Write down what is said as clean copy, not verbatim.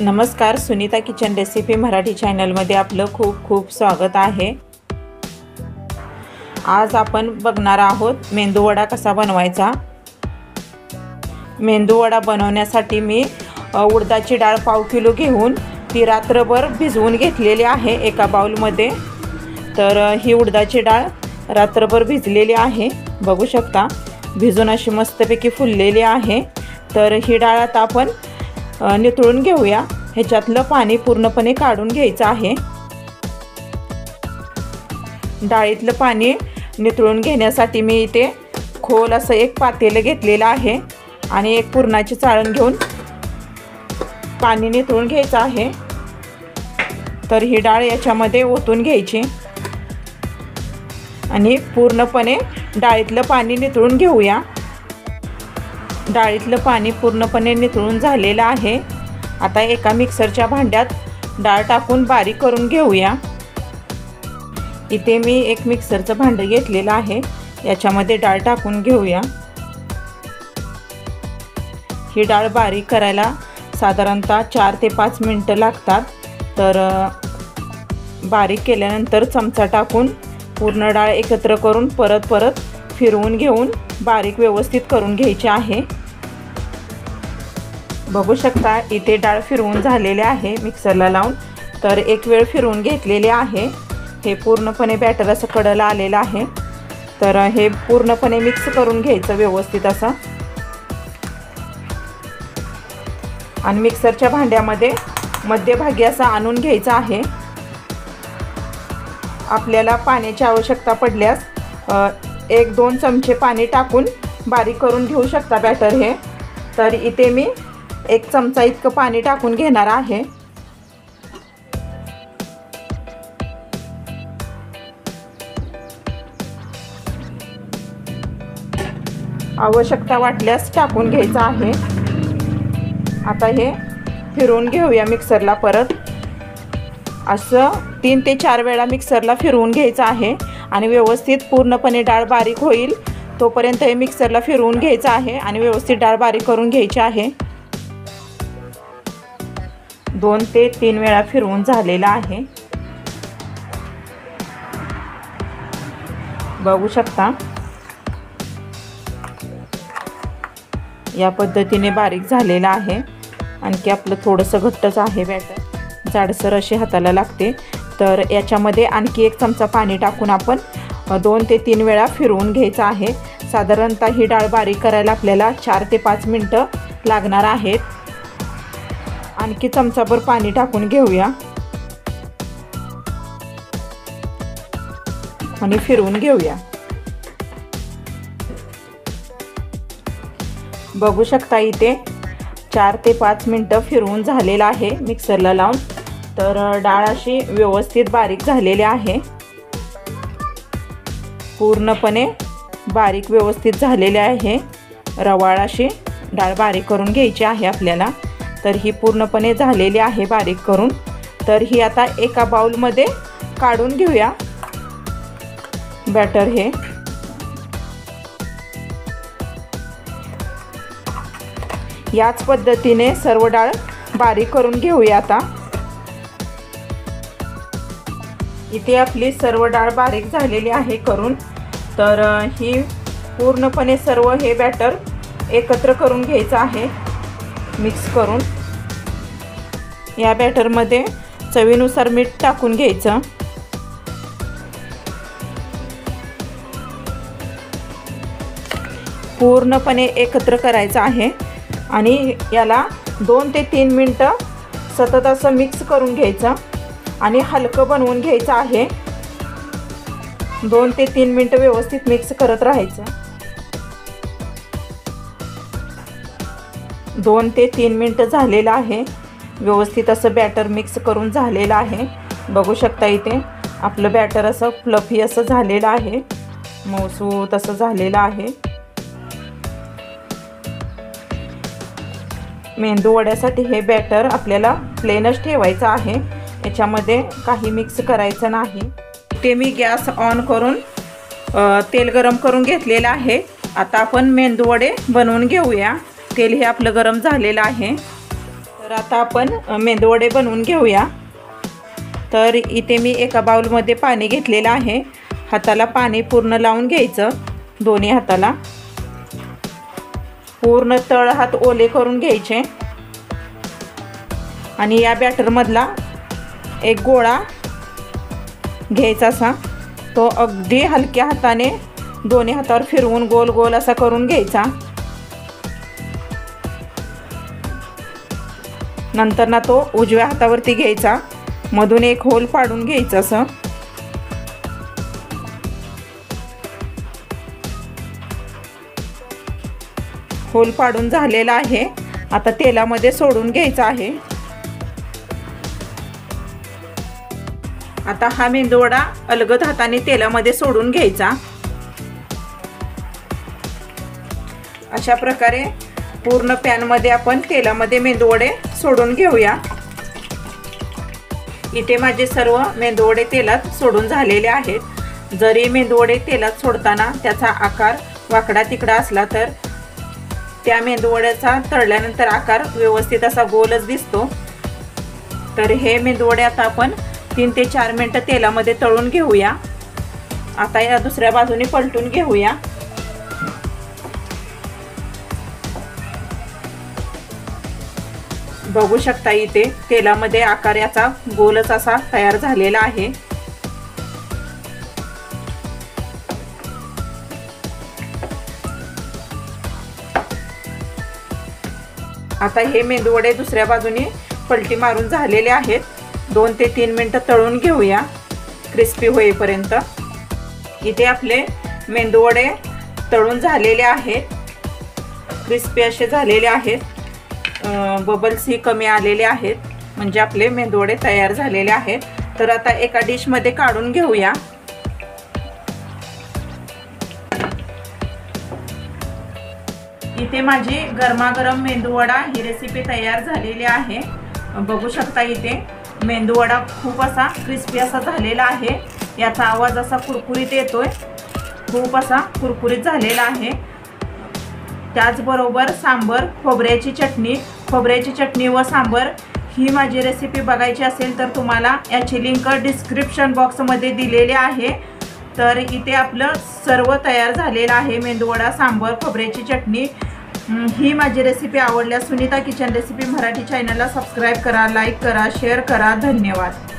नमस्कार, Sunita kitchen recipe Marathi चॅनलमध्ये आपलं खूप खूप स्वागत आहे। आज आपण बघणार आहोत मेंदूवडा कसा बनवायचा। मेंदूवडा बनवण्यासाठी मी उडदाची डाळ पाव किलो घेऊन ती रात्रभर भिजवून घेतलेली आहे एका बाउलमध्ये। तर ही उडदाची डाळ रात्रभर भिजलेली आहे, बघू शकता भिजून अशी मस्तपैकी फुललेली आहे। तर ही डाळ आता आपण नितळून घेऊया। ह्याच्यातलं पाणी पूर्णपणे काढून घ्यायचं आहे। डाळीतलं पाणी नितळून घेण्यासाठी मी इथे खोल असं एक पातेलं घेतलेलं आहे आणि एक पुरणाची चाळण घेऊन पाणी नितळून घ्यायचं आहे। तर ही डाळ याच्यामध्ये ओतून घ्यायची आणि पूर्णपणे डाळीतलं पाणी नितळून घेऊया। डाळीतलं पाणी पूर्णपणे नितळून झालेलं आहे। आता एका मिक्सरच्या भांड्यात डाळ टाकून बारीक करून घेऊया। इथे मी एक मिक्सरचं भांडं घेतलेलं आहे, याच्यामध्ये डाळ टाकून घेऊया। ही डाळ बारीक करायला साधारणतः 4 ते 5 मिनिटं लागतात। तर बारीक केल्यानंतर चमचा टाकून पूर्ण डाळ एकत्र करून परत फिरवून घेऊन बारीक व्यवस्थित करून घ्यायची आहे। बघू शकता इथे डाळ फिरवून झालेले आहे मिक्सरला लावून। तर एक वेळ फिरवून घेतलेले आहे। हे पूर्णपणे बॅटर असं कडेला आलेलं आहे। तर हे पूर्णपणे मिक्स करून घ्यायचं व्यवस्थित असं आणि मिक्सरच्या भांड्यामध्ये मध्यभागी असं आणून घ्यायचं आहे। आपल्याला पाण्याची आवश्यकता पडल्यास 1-2 चमचे पाणी टाकून बारीक करून घेऊ शकता बॅटर हे। तर इथे मी 1 चमचा इतकं पाणी टाकून घेणार आहे। आवश्यकता वाटल्यास टाकून घ्यायचं आहे। आता हे फिरवून घेऊया मिक्सरला परत। असं 3 ते 4 वेळा मिक्सरला फिरवून घ्यायचं आहे आणि व्यवस्थित पूर्णपणे डाळ बारीक होईल तोपर्यंत हे मिक्सरला फिरवून घ्यायचं आहे आणि व्यवस्थित डाळ बारीक करून घ्यायची आहे। 2 ते 3 वेळा फिरवून झालेला आहे, बघू शकता। या पद्धतीने बारीक झालेला आहे। आणखी आपलं थोडंसं घट्टच आहे बॅटर, जाडसर अशी हाताला लागते। तर याच्यामध्ये आणखी 1 चमचा पाणी टाकून आपण 2 ते 3 वेळा फिरवून घ्यायचं आहे। साधारणतः ही डाळ बारीक करायला आपल्याला 4 ते 5 मिनिटं लागणार आहेत। आणखी चमचाभर पाणी टाकून घेऊया आणि फिरवून घेऊया। बघू शकता इथे 4 ते 5 मिनिटं फिरवून झालेलं आहे मिक्सरला लावून। तर डाळ अशी व्यवस्थित बारीक झालेली आहे, पूर्णपणे बारीक व्यवस्थित झालेली आहे। रवाळ अशी डाळ बारीक करून घ्यायची आहे आपल्याला। तर ही पूर्णपणे झालेली आहे बारीक करून। तर ही आता एका बाउलमध्ये काढून घेऊया बॅटर हे। याच पद्धतीने सर्व डाळ बारीक करून घेऊया आता। इथे आपली सर्व डाळ बारीक झालेली आहे करून। तर ही पूर्णपणे सर्व हे बॅटर एकत्र करून घ्यायचं आहे मिक्स करून। या बॅटरमध्ये चवीनुसार मीठ टाकून घ्यायचं। पूर्णपणे एकत्र करायचं आहे आणि याला 2 ते 3 मिनिटं सतत असं मिक्स करून घ्यायचं आणि हलकं बनवून घ्यायचं आहे। 2 ते 3 मिनिटं व्यवस्थित मिक्स करत राहायचं। 2 ते 3 मिनिटं झालेलं आहे, व्यवस्थित असं बॅटर मिक्स करून झालेलं आहे। बघू शकता इथे आपलं बॅटर असं फ्लफी असं झालेलं आहे, मऊसूत असं झालेलं आहे। मेंदू वड्यासाठी हे बॅटर आपल्याला प्लेनच ठेवायचं आहे, याच्यामध्ये काही मिक्स करायचं नाही। ते मी गॅस ऑन करून तेल गरम करून घेतलेलं आहे। आता आपण मेंदू वडे बनवून घेऊया। तेल हे आपलं गरम झालेलं आहे। तर आता आपण मेंदूवडे बनवून घेऊया. तर इथे मी एका बाउलमध्ये पाणी घेतलेलं आहे. हाताला पाणी पूर्ण लावून घ्यायचं, दोन्ही हाताला पूर्ण तळ हात ओले करून घ्यायचे आणि या बॅटरमधला एक गोळा घ्यायचा असा, तो अगदी हलक्या हाताने दोन्ही हातावर फिरवून गोल गोल असा करून घ्यायचा. नंतर ना तो उजव्या हातावरती घ्यायचा, मधून एक होल पाडून घ्यायचं असं. होल पाडून झालेला आहे. आता तेलामध्ये सोडून घ्यायचा आहे. आता हा मेंदूवडा अलगद हाताने तेलामध्ये सोडून घ्यायचा. अशा प्रकारे पूर्ण पॅनमध्ये आपण तेलामध्ये मेंदूवडे सोडून घेऊया. इथे माझे सर्व मेंदूवडे तेलात सोडून झालेले आहेत. जरी मेंदूवडे तेलात सोडताना त्याचा आकार वाकडा तिकडा असला तर त्या मेंदूवड्याचा तळल्यानंतर आकार व्यवस्थित असा गोलच दिसतो. तर हे मेंदूवडे आता आपण 3 ते 4 मिनिटं तेलामध्ये तळून घेऊया. आता या दुसऱ्या बाजूने पलटून घेऊया. बघू शकता इथे तेलामध्ये आकार याचा गोलच असा तयार झालेला आहे. आता हे मेंदूवडे दुसऱ्या बाजूने पलटी मारून झालेले आहेत. 2 ते 3 मिनिटं तळून घेऊया क्रिस्पी होईपर्यंत. इथे आपले मेंदूवडे तळून झालेले आहेत, क्रिस्पी असे झालेले आहेत. बबल्सही कमी आलेले आहेत, म्हणजे आपले मेंदूवडे तयार झालेले आहेत. तर आता एका डिशमध्ये काढून घेऊया. इथे माझी गरमागरम मेंदूवडा ही रेसिपी तयार झालेली आहे. बघू शकता इथे मेंदूवडा खूप असा क्रिस्पी असा झालेला आहे. याचा आवाज असा कुरकुरीत येतोय, खूप असा कुरकुरीत झालेला आहे. त्याचबरोबर सांबर, खोबऱ्याची चटणी व सांबर ही माझी रेसिपी बघायची असेल तर तुम्हाला याची लिंक डिस्क्रिप्शन बॉक्समध्ये दिलेली आहे. तर इथे आपलं सर्व तयार झालेलं आहे. मेंदूवडा, सांबर, खोबऱ्याची चटणी ही माझी रेसिपी आवडल्यास सुनीता किचन रेसिपी मराठी चॅनलला सबस्क्राईब करा, लाईक करा, शेअर करा. धन्यवाद.